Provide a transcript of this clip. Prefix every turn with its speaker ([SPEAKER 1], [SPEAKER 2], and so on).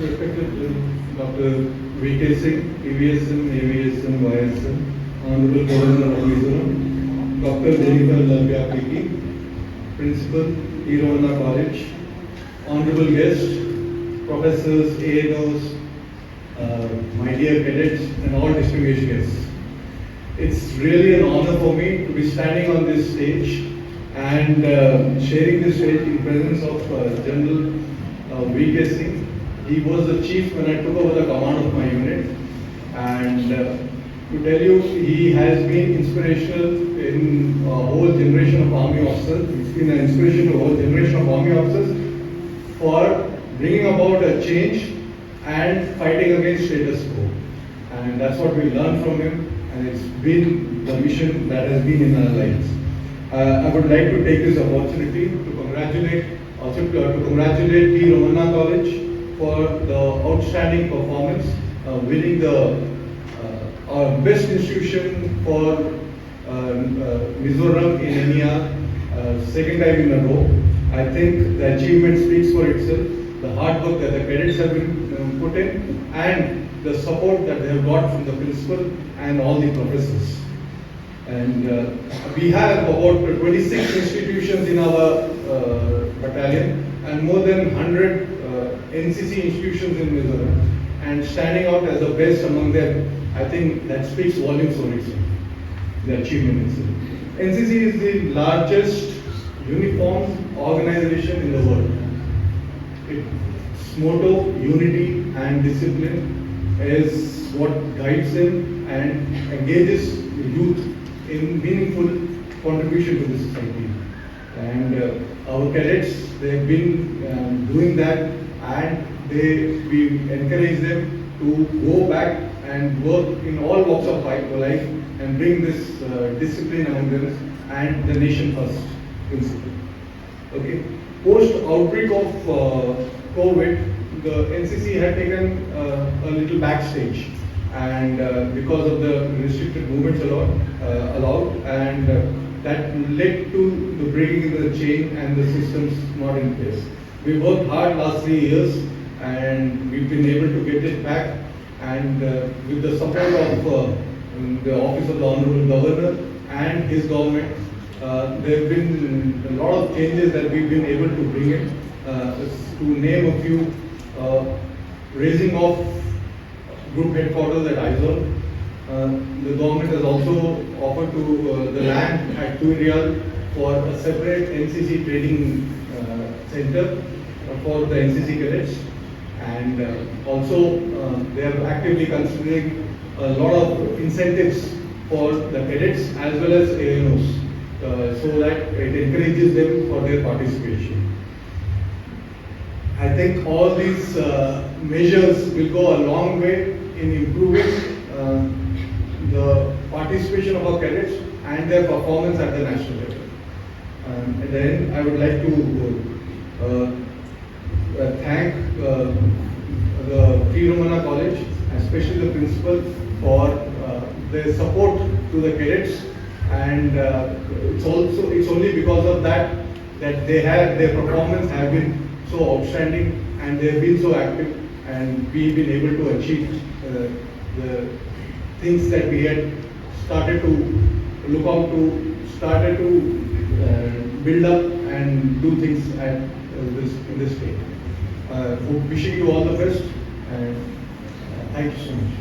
[SPEAKER 1] Respected Dr. V.K. Singh, EVSM, AVSM, YSM, Honorable Governor of Mizoram, Dr. Jennifer Lalbyapiki, Principal, Romana College, Honorable guests, Professors, ANOs, my dear cadets, and all distinguished guests. It's really an honor for me to be standing on this stage and sharing this stage in presence of General V.K. Singh. He was the chief when I took over the command of my unit, and to tell you, he has been inspirational in a whole generation of army officers. He's been an inspiration to a whole generation of army officers for bringing about a change and fighting against status quo. And that's what we learned from him, and it's been the mission that has been in our lives. I would like to take this opportunity to congratulate the Romana College for the outstanding performance, winning the our best institution for Mizoram in EMEA, second time in a row. I think the achievement speaks for itself. The hard work that the cadets have been put in, and the support that they have got from the principal and all the professors. And we have about 26 institutions in our battalion and more than 100 NCC institutions in Mizoram, and standing out as the best among them, I think that speaks volumes for itself, the achievement itself. NCC is the largest uniform organization in the world. Its motto, unity and discipline, is what guides them and engages the youth in meaningful contribution to the society. And our cadets, they have been doing that, and we encourage them to go back and work in all walks of life and bring this discipline among them and the nation first principle. Okay. Post outbreak of COVID, the NCC had taken a little backstage, and because of the restricted movements allowed, and that led to the breaking of the chain and the systems not in place. We worked hard last 3 years, and we've been able to get it back, and with the support of the office of the Honorable Governor and his government, there have been a lot of changes that we've been able to bring in. To name a few, raising of group headquarters at Izol. The government has also offered to the land at Tute for a separate NCC training center for the NCC cadets, and also they are actively considering a lot of incentives for the cadets as well as ANOs, so that it encourages them for their participation. I think all these measures will go a long way in improving the participation of our cadets and their performance at the national level. At the end, I would like to thank the Romana College, especially the principal, for their support to the cadets, and it's only because of that their performance have been so outstanding, and they have been so active, and we've been able to achieve the things that we had started to look out to, started to build up and do things in this state. Wishing you all the best, and thank you so much.